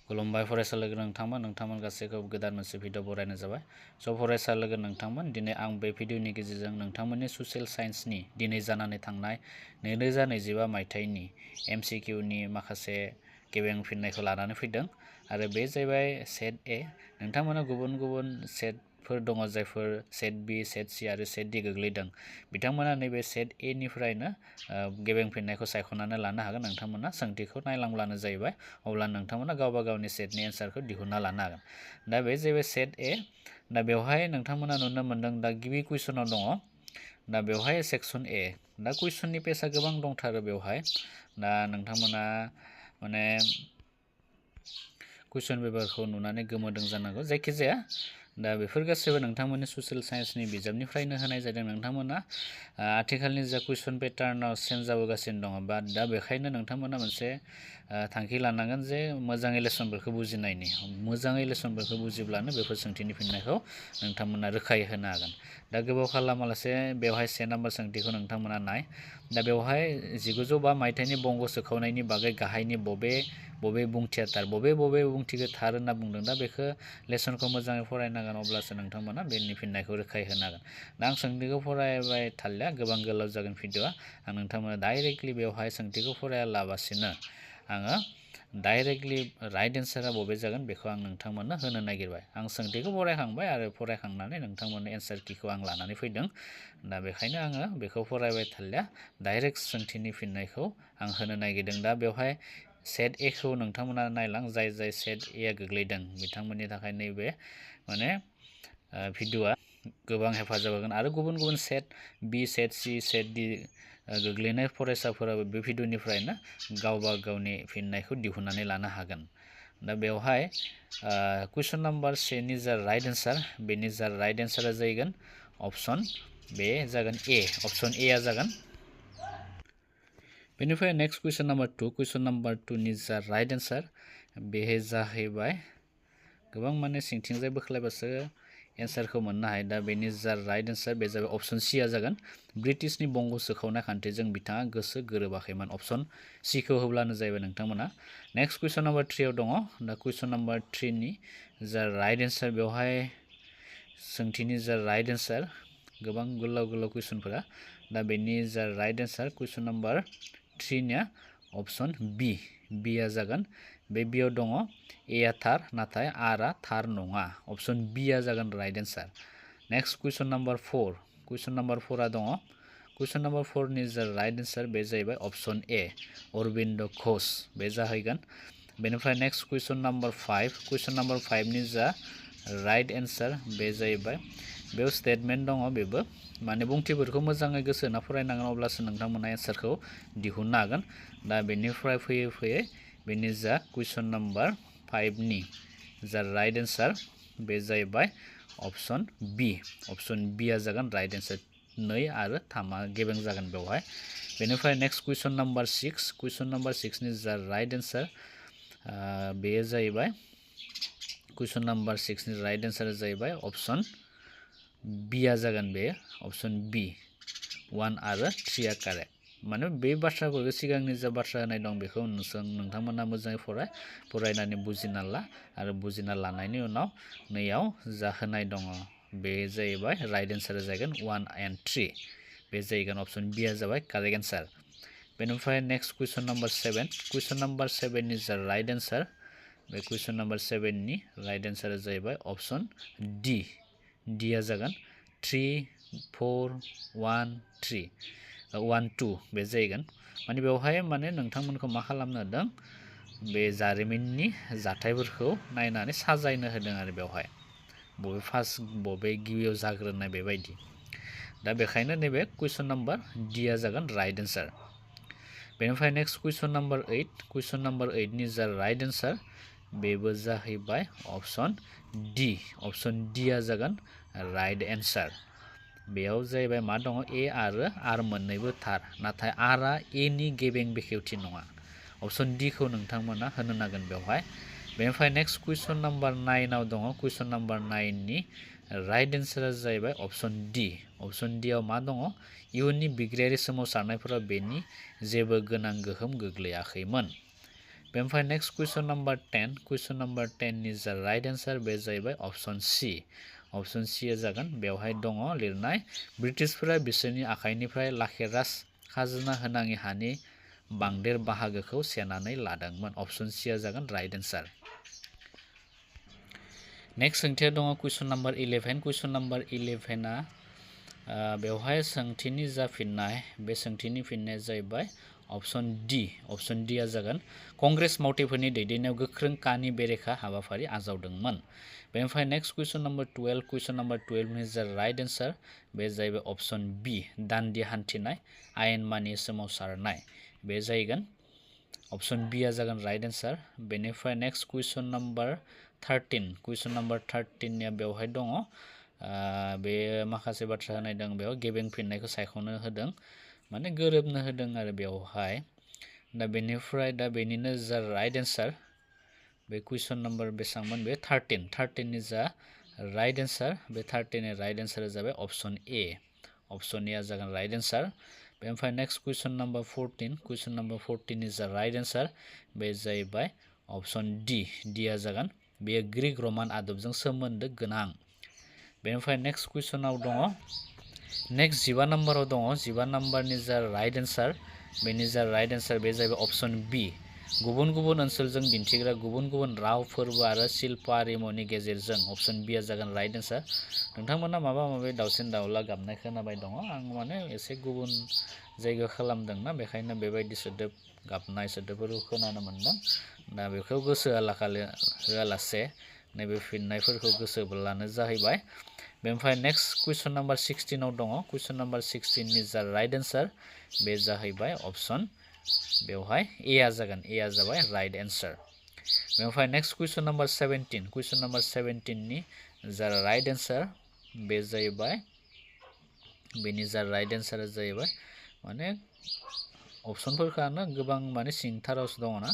खुलुमबाय फरायसा लोगो नोंथांमोन गासैखौबो गोदान मोनसे भिडिअ बरायनाय जाबाय। स' फरायसा लोगो नोंथांमोन दिनै आं बे भिडिअनि गेजेरजों नोंथांमोननि ससियेल साइन्सनि दिनै जानानै थांनाय 2025 मायथाइनि MCQनि माखासे गेबें फिननायखौ लानानै फैदों आरो बे जाहैबाय सेट ए। नोंथांमोना गुबुन गुबुन सेटफोर दङ जायफोर सेट बी, सेट सी आरो सेट डी गोग्लैदों। बिथांमोना नैबे सेट ए निफ्रायनो गेबें फिननायखौ सायख'नानै लानो हागोन। नोंथांमोना सोंथिखौ नायलांब्लानो जाहैबाय, अब्ला नोंथांमोना गावबा गावनि सेटनि एन्सारखौ दिहुनना लानो हागोन। दा बे जाहैबाय सेट ए। दा बेवहाय नोंथांमोना नुनो मोन्दों दा गिबि कुइसनाव दङ दा बेवहाय सेक्सन ए। दा कुइसननि पेजआ गोबां दंथारो बेवहाय। दा नोंथांमोना माने कुइसन पेपारखौ नुनानै गोमोदों जानांगौ। जायखिजाया दा बेफोर गासैबो नोंथांमोननि ससियेल साइन्सनि बिजाबनिफ्रायनो होनाय जादों। नोंथांमोना आथिखालनि जा कुइसन पेटार्नाव चेन्ज जाबोगासिनो दङ, बा दा बेखायनो नोंथांमोना मोनसे थांखि लानांगोन जे मोजाङै लेसनफोरखौ बुजिनायनि। मोजाङै लेसनफोरखौ बुजिब्लानो बेफोर सोंथिनि फिननायखौ नोंथांमोना रोखायै होनो हागोन। दा गोबाव खालामालासे बेवहाय 1 नाम्बार सोंथिखौ नोंथांमोना नाय। दा बेवहाय 1905 मायथाइनि बंग सोखावनायनि बागै गाहायनि बबे बुंथिया थार, बबे बुंथिखौ थार होनना बुंदों। दा बेखौ लेसनखौ मोजाङै फरायनांगोन, अब्लासो नोंथांमोना बेनि फिननायखौ रोखायै होनो हागोन। दा आं सोंथिखौ फरायबाय थालिया, गोबां गोलाव जागोन भिडिअआ। आं नोंथांमोना डाइरेक्टलि बेवहाय सोंथिखौ फरायालाबासिनो आङो डाइरेक्टलि राइट एन्सारा बबे जागोन बेखौ आं नोंथांमोननो होनो नागिरबाय। आं सोंथिखौ फरायखांबाय आरो फरायखांनानै नोंथांमोननो एन्सार किखौ आं लानानै फैदों। दा बेखायनो आङो बेखौ फरायबाय थालिया, डाइरेक्ट सोंथिनि फिननायखौ आं होनो नागिरदों। दा बेवहाय सेट ए खौ नोंथांमोना नायलां, जाय सेट ए आ गोग्लैदों बिथांमोननि थाखाय नैबे माने भिडिअआ गोबां हेफाजाब होगोन। आरो गुबुन गुबुन सेट बी, सेट सी, सेट डी गोग्लैनाय फरायसाफोराबो बे भिडिअनिफ्रायनो गावबा गावनि फिननायखौ दिहुननानै लानो हागोन। दा बेवहाय कुइसन नाम्बार 1 नि जा राइट एन्सार, बेनि जा राइट एन्सारा जागोन अप्सन बे जागोन ए। अप्सन ए आ जागोन। बेनिफ्राय नेक्स्ट कुइसन नाम्बार 2। कुइसन नाम्बार 2 नि जा राइट एन्सार बेहे जाहैबाय, गोबां माने सिंथिंजाय बोख्लायबासो एन्सारखौ मोननो हायो। दा बेनि जा राइट एन्सार बे जाबाय अप्सन सि आ जागोन। ब्रिटिशनि बंग सोखावनाय खान्थिजों बिथाङा गोसो गोरोबाखैमोन। अप्सन सि खौ होब्लानो जाहैबाय नोंथांमोना। नेक्स्ट कुइसन नाम्बार 3 आव दङ। दा कुइसन नाम्बार 3 नि जा राइट एन्सार, बेवहाय सोंथिनि जा राइट एन्सार, गोबां गोलाव गोलाव कुइसनफोरा। दा बेनि जा राइट एन्सार कुइसन नाम्बार 3 निया अप्सन बी। बी आ जागोन। बे बियाव दङ ए आ थार, नाथाय आर आ थार नङा। अप्सन बी आ जागोन राइट एन्सार। नेक्स्ट कुइसन नाम्बार 4। कुइसन नाम्बार 4 आ दङ। कुइसन नाम्बार 4 नि जा राइट एन्सार बे जाहैबाय अप्सन ए, अरबिन्द घोष बे जाहैगोन। बेनिफ्राय नेक्स्ट कुइसन नाम्बार 5। कुइसन नाम्बार 5 नि जा राइट एन्सार बे जाहैबाय, बेयाव स्टेटमेन्ट दङ। बेबो माने बुंथिफोरखौ मोजाङै गोसो होना फरायनांगोन, अब्लासो नोंथांमोना एन्सारखौ दिहुननो हागोन। दा बेनिफ्राय फैयै फैयै बेनि जा कुइसन नाम्बार 5 नि जा राइट एन्सार बे जाहैबाय अप्सन बी। अप्सन बी आ जागोन राइट एन्सार। 2 आरो 3 आ गेबें जागोन बेवहाय। बेनिफ्राय नेक्स्ट कुइसन नाम्बार 6। कुइसन नाम्बार 6 नि जा राइट एन्सार बेयो जाहैबाय, कुइसन नाम्बार 6 नि राइट एन्सारा जाहैबाय अप्सन बी आ जागोन। बे अप्सन बी 1 आरो 3 आ कारेक्ट। माने बे बाथ्राफोरखौ सिगांनि जा बाथ्रा होनाय दं बेखौ नोंथांमोना मोजाङै फरायनानै बुजिना ला, आरो बुजिना लानायनि उनाव नैयाव जा होनाय दङ बे जाहैबाय राइट एन्सारा जागोन 1 and 3। बे जाहैगोन अप्सन बी आ जाबाय कारेक्ट एन्सार। बेनिफ्राय नेक्स्ट कुइसन नाम्बार 7। कुइसन नाम्बार 7 नि जा राइट एन्सार, बे कुइसन नाम्बार 7 नि राइट एन्सारा जाहैबाय अप्सन डी। डी आ जागोन 3, 4, 1, 3, 1, 2 बे जाहैगोन। माने बेवहाय माने नोंथांमोनखौ मा खालामनो होदों, बे जारिमिननि जाथायफोरखौ नायनानै साजायनो होदों आरो बेवहाय बबे फार्स्ट बबे गिबियाव जाग्रोनाय बेबायदि। दा बेखायनो नैबे कुइसन नाम्बार डी आ जागोन राइट एन्सार। बेनिफ्राय नेक्स्ट कुइसन नाम्बार 8। कुइसन नाम्बार 8 नि जा राइट एन्सार बेबो जाहैबाय अप्सन डी। अप्सन डी आ जागोन राइट एन्सार। बेयाव जाहैबाय मा दङ, ए आरो आर मोननैबो थार, नाथाय आर आ ए नि गेबें बेखेवथि नङा। अप्सन डी खौ नोंथांमोना होनो नांगोन बेवहाय। बेनिफ्राय नेक्स्ट कुइसन नाम्बार 9 आव दङ। कुइसन नाम्बार 9 नि राइट एन्सारा जाहैबाय अप्सन डी। अप्सन डी आव मा दङ, इयुननि बिग्रायारि सोमावसारनायफोराव बेनि जेबो गोनां गोहोम गोग्लैयाखैमोन। बेनिफ्राय नेक्स्ट कुइसन नम्बर 10 कुइसन नम्बर 10 नि जा राइट एन्सार बे जाहैबाय ऑप्शन सी ऑप्शन सी जागोन बेवहाय दङ लिरनाय ब्रिटिशफोरा बिसोरनि आखाइनिफ्राय लाखेरास खाजोना होनाङि हानि बांदेर बाहागोखौ सेनानै लादोंमोन ऑप्शन सी जागोन राइट एन्सार नेक्स्ट सोंथिया दङ कुइसन नम्बर 11 कुइसन नम्बर 11 बेवहाय सोंथिनि जा फिननाय बे सोंथिनि फिननाया जाहैबाय ऑप्शन डी जागोन कंग्रेस मावथिफोरनि दैदेननायाव गोख्रों कानि बेरेखा हाबाफारि आजावदोंमोन बेनिफ्राय नेक्स्ट कुइसन नम्बर 12 नि जा राइट एन्सार बे जाहैबाय ऑप्शन बी दान्दि हान्थिनाय आयेन मानि सोमावसारनाय बे जाहैगोन ऑप्शन बी जागोन राइट एन्सार बेनिफ्राय नेक्स्ट कुइसन नम्बर 13 निया बेवहाय दङ बे माखासे बाथ्रा होनाय दं बेयाव गेबें फिननायखौ सायख'नो होदों माने गोरोबनो होदों आरो बेवहाय दा बेनिफ्राय दा बेनिनो जा राइट एन्सार बे कुइसन नम्बर बेसांमोन बे 13 नि जा राइट एन्सार बे 13 नि राइट एन्सार जाबाय ऑप्शन ए जागोन राइट एन्सार बेनिफ्राय नेक्स्ट कुइसन नम्बर 14 नि जा राइट एन्सार बे जाहैबाय ऑप्शन डी जागोन बेयो ग्रीक रमान आदबजों सोमोन्दो गोनां बेनिफ्राय नेक्स्ट कुइसनाव दङ नेक्स्ट 15 नम्बराव दङ 15 नम्बरनि जा राइट एन्सार बेनि जा राइट एन्सार बे जाहैबाय ऑप्शन बी गुबुन गुबुन ओनसोलजों दिन्थिग्रा गुबुन गुबुन राव फोरबो आरो शिल्प आरिमुनि गेजेरजों ऑप्शन बी जागोन राइट एन्सार नोंथांमोना माबा माबि दाउसिन दाउला गाबनाय खोनाबाय दङ आं माने एसे गुबुन जायगायाव खालामदोंना बेखायनो बेबायदि सोदोब गाबनाय सोदोबफोरखौ खोनानो मोनदों दा बेखौ गोसो होआलासे नैबे फिननायफोरखौ गोसो लानो जाहैबाय बेनिफ्राय नेक्स्ट कुइसन नम्बर 16 दङ कुइसन नम्बर 16 नि जा राइट एन्सार बे जाहैबाय ऑप्शन बेवहाय ए जाबाय राइट एन्सार बेनिफ्राय नेक्स्ट कुइसन नम्बर 17 नि जा राइट एन्सार बे जाहैबाय बेनि जा राइट एन्सार जाहैबाय माने अपसनफोरखौनो गोबां माने सिंथारावसो दङ ना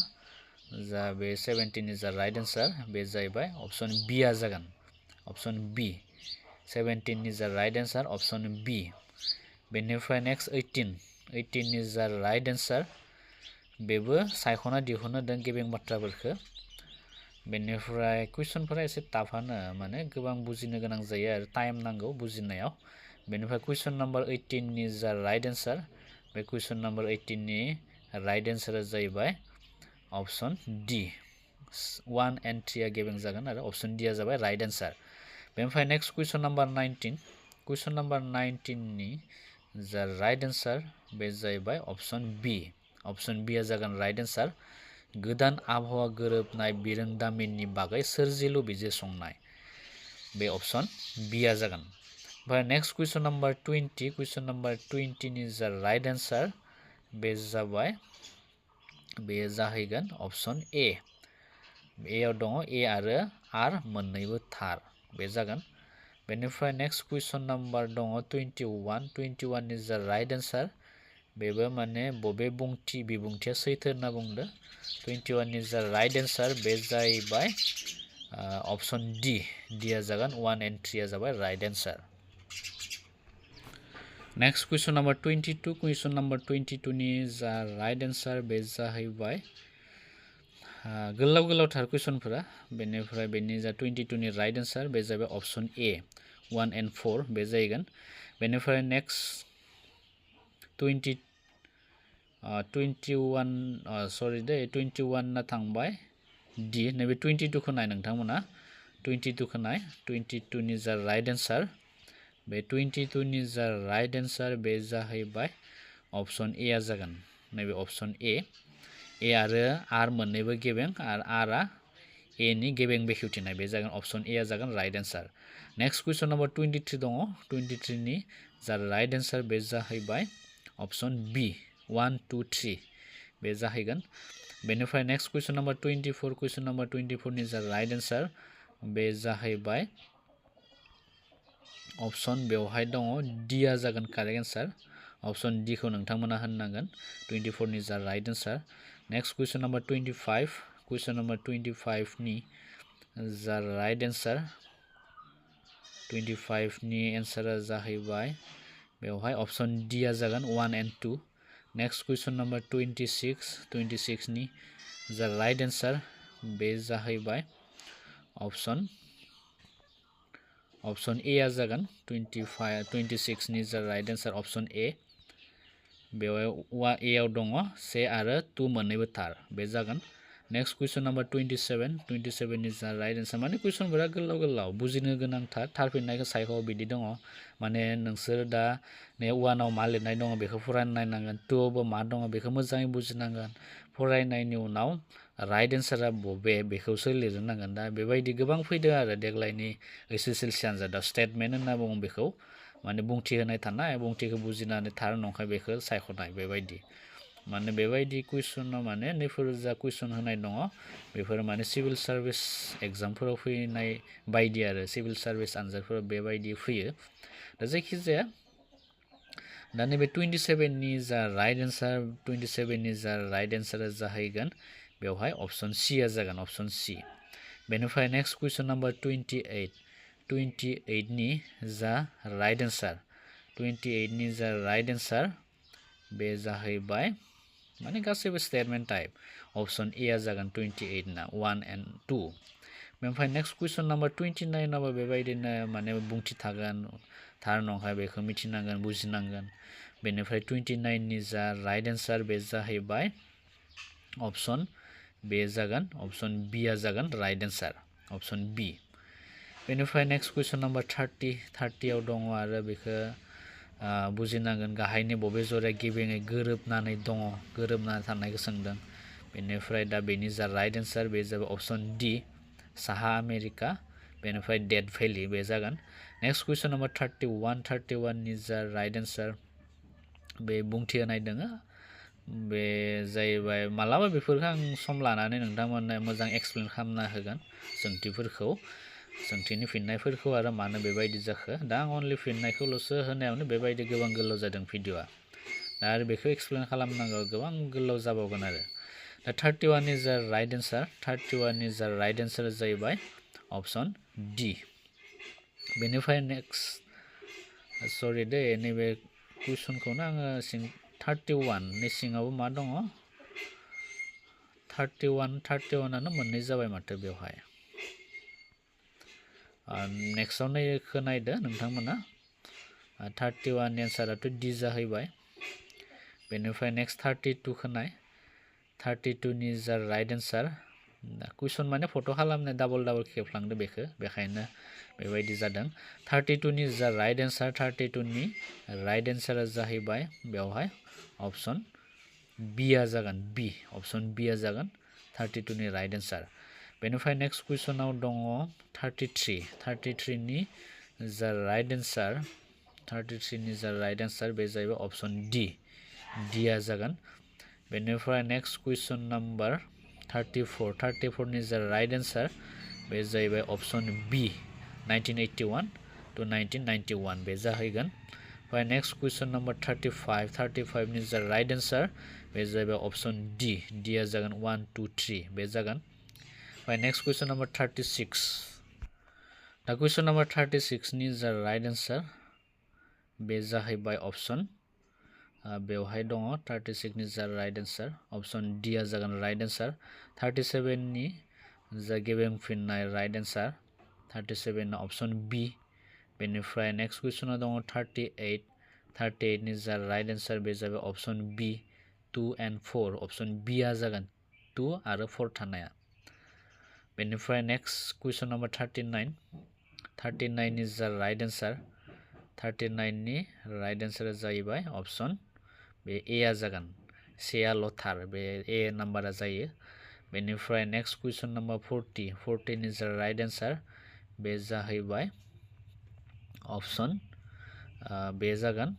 जा बे 17 नि जा राइट एन्सार बे जाहैबाय ऑप्शन बी जागोन ऑप्शन बी 17 नि जा राइट एन्सार ऑप्शन बी बेनिफ्राय नेक्स्ट 18 नि जा राइट एन्सार बेबो सायख'ना दिहुननो दों गेबें बाथ्राफोरखौ बेनिफ्राय कुइसनफोरा एसे टाफानो माने गोबां बुजिनो गोनां जायो आरो टाइम नांगौ बुजिनायाव बेनिफ्राय कुइसन नम्बर 18 नि जा राइट एन्सार बे कुइसन नम्बर 18 नि राइट एन्सारा जाहैबाय ऑप्शन डी 1 and 3 गेबें जागोन आरो ऑप्शन डी जाबाय राइट एन्सार बेनिफ्राय नेक्स्ट कुइसन नम्बर 19 नि जा राइट एन्सार बे जाहैबाय ऑप्शन बी जागोन राइट एन्सार गोदान आबहावा गोरोबनाय बिरोंदामिननि बागै सोरजिलु बिजिरसंनाय बे ऑप्शन बी जागोन ओमफ्राय नेक्स्ट कुइसन नम्बर 20 नि जा राइट एन्सार बे जाबाय बे जाहैगोन ऑप्शन ए आव दङ ए आरो आर मोननैबो थार बे जागोन बेनिफ्राय नेक्स्ट कुइसन नम्बर दङ 21 नि जा राइट एन्सार बेबो माने बबे बिबुंथिया सैथो होनना बुंदो 21 नि जा राइट एन्सार बे जाहैबाय ऑप्शन डी जागोन 1 and 3 जाबाय राइट एन्सार नेक्स्ट कुइसन नम्बर 22 नि जा राइट एन्सार बे जाहैबाय गोलाव गोलावथार कुइसनफोरा बेनिफ्राय बेनि जा 22 नि राइट एन्सार बे जाबाय ऑप्शन ए 1 and 4 बे जाहैगोन बेनिफ्राय नेक्स्ट 21 ना थांबाय डी नैबे 22 खौ नाय नोंथांमोना 22 खौ नाय 22 नि जा राइट एन्सार बे 22 नि जा राइट एन्सार बे जाहैबाय ऑप्शन ए जागोन नैबे ऑप्शन ए आरो आर मोननैबो गेबें आरो आरआ ए नि गेबें बेखेवथिनाय बे जागोन ऑप्शन ए जागोन राइट एन्सार नेक्स्ट कुइसन नम्बर 23 दङ 23 नि जा राइट एन्सार बे जाहैबाय ऑप्शन बी 1 2 3 बे जाहैगोन बेनिफ्राय नेक्स्ट कुइसन नम्बर 24 नि जा राइट एन्सार बे जाहैबाय ऑप्शन बेवहाय दङ डी जागोन कारेक्ट एन्सार ऑप्शन डी खौ नोंथांमोना होननांगोन 24 नि जा राइट एन्सार नेक्स्ट कुइसन नम्बर 25 नि जा राइट एन्सार 25 नि एन्सारा जाहैबाय बेवहाय ऑप्शन डी जागोन 1 and 2 नेक्स्ट कुइसन नम्बर 26 नि जा राइट एन्सार बे जाहैबाय ऑप्शन ए आ जागोन 26 नि जा राइट एन्सार ऑप्शन ए बेवहाय ए आव दङ से आरो 2 मोननैबो थार बे जागोन नेक्स्ट क्वेश्चन नम्बर 27 नि जा राइट एन्सार माने क्वेश्चनफोरा गोलाव बुजिनो गोनांथार थार फिननायखौ सायख' बिदि दङ माने नोंसोर दा ने 1 आव मा लिरनाय दङ बेखौ फरायना नायनांगोन 2 आवबो मा दङ बेखौ मोजाङै बुजिनांगोन फरायनायनि उनाव राइट एन्सारा बबे बेखौसो लिरनांगोन दा बेबायदि गोबां फैदों आरो देग्लायनि एसएसएलसि आनजादाव स्टेटमेन्ट होनना बुङो बेखौ माने बुंथि होनाय थानाय बुंथिखौ बुजिनानै थार नंखाय बेखौ सायख'नाय बेबायदि माने बेबायदि कुइसनाव माने नैफोर जा कुइसन होनाय दङ बेफोर माने सिभिल सार्भिस एग्जामफोराव फैनाय बायदि आरो सिभिल सार्भिस आनजादफोराव बेबायदि फैयो दा जायखिजाया दा नैबे 27 नि जा राइट एन्सारा जाहैगोन बेवहाय ऑप्शन सी आ जागोन ऑप्शन सी बेनिफ्राय नेक्स्ट क्वेश्चन नम्बर 28 नि जा राइट एन्सार बे जाहैबाय माने गासैबो स्टेटमेन्ट टाइप ऑप्शन ए आ जागोन 28 ना 1 and 2 बेनिफ्राय नेक्स्ट क्वेश्चन नम्बर 29 आव बेबायदिनो माने बुंथि थागोन थार नंखाय बेखौ मिथिनांगोन बुजिनांगोन बेनिफ्राय 29 नि जा राइट एन्सार बे जाहैबाय ऑप्शन बे जागोन ऑप्शन बी आ जागोन राइट एन्सार ऑप्शन बी बेनिफ्राय नेक्स्ट क्वेश्चन नम्बर 30 आव दङ आरो बेखौ बुजिनांगोन गाहायनि बबे जराया गिबिङै गोरोबनानै दङ गोरोबनानै थानायखौ सोंदों बेनिफ्राय दा बेनि जा राइट एन्सार बे जाबाय ऑप्शन डी साहा आमेरिका बेनिफ्राय डेथ भेलि बे जागोन नेक्स्ट क्वेश्चन नम्बर 31 नि जा राइट एन्सार बे बुंथि होनाय दोङो बे जाहैबाय मालाबा बेफोरखौ आं सम लानानै नोंथांमोननो मोजां एक्सप्लेन खालामना होगोन सोंथिनि फिननायफोरखौ आरो मानो बेबायदि जाखो दा आं अनलि फिननायखौल'सो होनायावनो बेबायदि गोबां गोलाव जादों भिडिअ'आ दा आरो बेखौ एक्सप्लेन खालामनांगौ गोबां गोलाव जाबावगोन आरो दा 31 नि जा राइट एन्सार जाहैबाय ऑप्शन डी बेनिफ्राय नेक्स्ट सरि दे नैबे कुइसनखौनो आङो 31 नि सिङावबो मा दङ 31आनो मोननै जाबाय माथो बेवहाय नेक्स्टआव नायदो नोंथांमोना 31 नि एन्साराथ' डी जाहैबाय बेनिफ्राय नेक्स्ट 32 खौ नाय 32 नि जा राइट एन्सार कुइसन माने फट' खालामनाय डाबल खेबलांदो बेखायनो बेबायदि जादों 32 नि जा राइट एन्सार 32 नि राइट एन्सारा जाहैबाय बेवहाय ऑप्शन बी आ जागोन बी ऑप्शन बी आ जागोन 32 नि राइट एन्सार बेनिफ्राय नेक्स्ट कुइसनाव दङ 33 नि जा राइट एन्सार बे जाहैबाय ऑप्शन डी आ जागोन बेनिफ्राय नेक्स्ट कुइसन नम्बर 34 नि जा राइट एन्सार बे जाहैबाय ऑप्शन बी 1981 to 1991 बे जाहैगोन ओमफ्राय नेक्स्ट कुइसन नम्बर 35 नि जा राइट एन्सार बे जाहैबाय ऑप्शन डी आ जागोन 1 2 3 बे जागोन ओमफ्राय नेक्स्ट कुइसन नम्बर 36 दा कुइसन नम्बर 36 नि जा राइट एन्सार बे जाहैबाय ऑप्शन बेवहाय दङ 36 नि जा राइट एन्सार ऑप्शन डी आ जागोन राइट एन्सार 37 नि जा गिबिं फिननाय राइट एन्सार 37 ना ऑप्शन बी बेनिफ्राय नेक्स्ट कुइसनाव दङ 38 नि जा राइट एन्सार बे जाबाय ऑप्शन बी 2 and 4 ऑप्शन बी आ जागोन 2 आरो 4 थानाया बेनिफ्राय नेक्स्ट कुइसन नम्बर 39 नि जा राइट एन्सार 39 नि राइट एन्सारा जाहैबाय ऑप्शन बे ए आ जागोन से आल' थार बे ए नाम्बारा जायो बेनिफ्राय नेक्स्ट कुइसन नम्बर 40 नि जा राइट एन्सार बे जाहैबाय ऑप्शन बे जागोन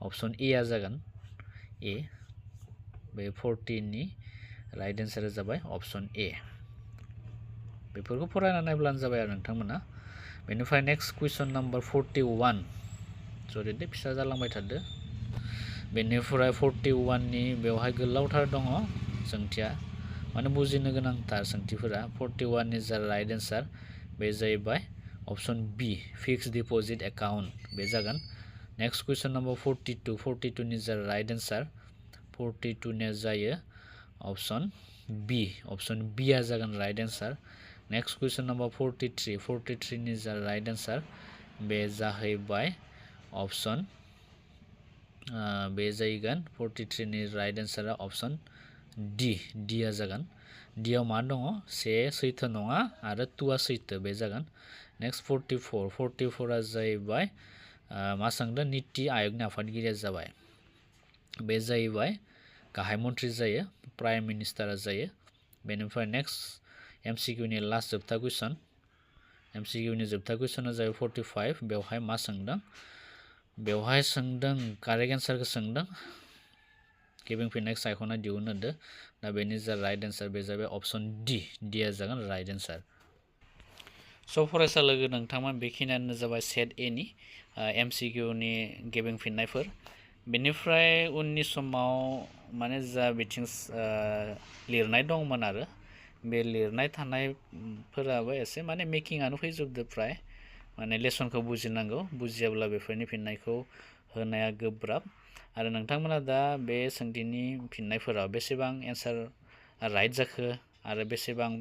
ऑप्शन ए आ जागोन ए बे 40 नि राइट एन्सारा जाबाय ऑप्शन ए बेफोरखौ फरायना नायब्लानो जाबाय आरो नोंथांमोना बेनिफ्राय नेक्स्ट कुइसन नम्बर 41 सरि दे फिसा जालांबाय थादो बेनिफ्राय 41 नि बेवहाय गोलावथार दङ सोंथिया माने बुजिनो गोनांथार सोंथिफोरा 41 नि जा राइट एन्सार बे जाहैबाय option be fixed deposit account बे जागोन नेक्स्ट कुइसन नम्बर 42 नि जा राइट एन्सार 42 निया जायो ऑप्शन बी ऑप्शन बी आ जागोन right answer next question number 43 नि जा राइट आंसर बे जाहैबाय ऑप्शन बे जायगोन 43 नि राइट आंसरा ऑप्शन डी आ जागोन डी आव मा दङ से सैथो नङा आरो 2 आ सैथो बे जागोन नेक्स्ट 44 आ जाहैबाय मा सोंदों नीति आयगनि आफादगिरिया जाबाय बे जाहैबाय गाहाय मन्थ्रि जायो प्राइम मिनिस्टारा जायो बेनिफ्राय नेक्स्ट एमसीक्यू नि लास्ट जोबथा क्वेश्चन एमसीक्यू नि जोबथा क्वेश्चना जाबाय 45 बेवहाय मा सोंदों बेवहाय सोंदों कारेक्ट एन्सारखौ सोंदों गिबिं फिननाय सायख'ना दिहुननो होदो दा बेनि जा राइट एन्सार बे जाबाय ऑप्शन डी आ जागोन राइट एन्सार स' फरायसा लोगो नोंथांमोन बेखिनियानो जाबाय सेट ए नि एमसीक्यू नि गिबिं फिननायफोर बेनिफ्राय उननि समाव माने जा बिथिं लिरनाय दंमोन आरो बे लिरनाय थानायफोराबो एसे माने मेकिंआनो फैजोबदो प्राय माने लेसनखौ बुजिनांगौ बुजियाब्ला बेफोरनि फिननायखौ होनाया गोब्राब आरो नोंथांमोना दा बे सोंथिनि फिननायफोराव बेसेबां एन्सार राइट जाखो आरो बेसेबां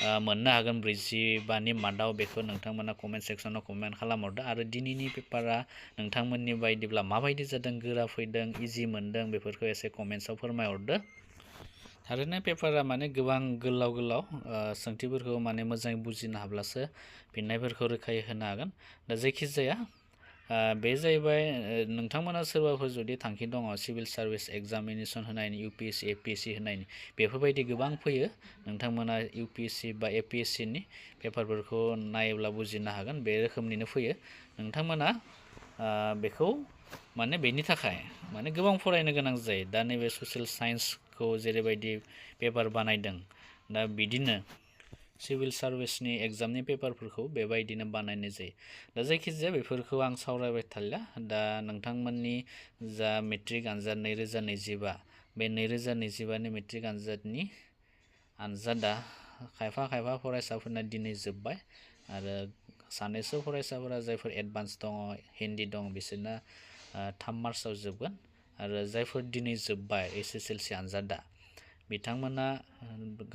मोननो हागोन 45नि मादाव बेखौ नोंथांमोना कमेन्ट सेक्सनाव कमेन्ट खालामहरदो आरो दिनैनि पेपारा नोंथांमोननि बायदिब्ला माबायदि जादों गोरा फैदों इजि मोनदों बेफोरखौ एसे कमेन्टआव फोरमायहरदो थारैनो पेपारा माने गोबां गोलाव सोंथिफोरखौ माने मोजाङै बुजिनो हाब्लासो फिननायफोरखौ रोखायै होनो हागोन दा जायखिजाया बे जाहैबाय नोंथांमोना सोरबाफोर जुदि थांखि दङ सिभिल सार्भिस एग्जामिनेसन होनायनि यूपीएससी एपीएससी होनायनि बेफोरबायदि गोबां फैयो नोंथांमोना यूपीएससी बा एपीएससी नि पेपारफोरखौ नायोब्ला बुजिनो हागोन बे रोखोमनिनो फैयो नोंथांमोना बेखौ माने बेनि थाखाय माने गोबां फरायनो गोनां जायो दा नैबे ससियेल साइन्सखौ जेरैबायदि पेपार बानायदों दा बिदिनो सिभिल सार्भिसनि एग्जामनि पेपारफोरखौ बेबायदिनो बानायनाय जायो दा जायखिजाया बेफोरखौ आं सावरायबाय थालिया दा नोंथांमोननि जा मेट्रिक आनजाद 2025 बे 2025 नि मेट्रिक आनजादनि आनजादा खायफा फरायसाफोरना दिनै जोब्बाय आरो सानैसो फरायसाफोरा जायफोर एडभान्स दङ हिन्दी दं बिसोरना 3 मार्चआव जोबगोन आरो जायफोर दिनै जोब्बाय एसएसएलसी आनजादा बिथांमोना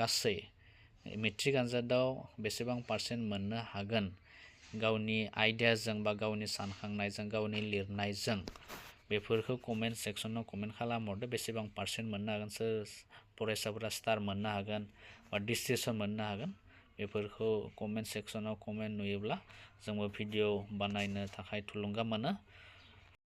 गासै मेट्रिक आनजादाव बेसेबां पार्सेन्ट मोननो हागोन गावनि आइडियाजों बा गावनि सानखांनायजों गावनि लिरनायजों बेफोरखौ कमेन्ट सेक्सनाव कमेन्ट खालामहरदो बेसेबां पार्सेन्ट मोननो हागोन सोर फरायसाफोरा स्टार मोननो हागोन बा डिस्टिंसन मोननो हागोन बेफोरखौ कमेन्ट सेक्सनाव कमेन्ट नुयोब्ला जोंबो भिडिअ बानायनो थाखाय थुलुंगा मोनो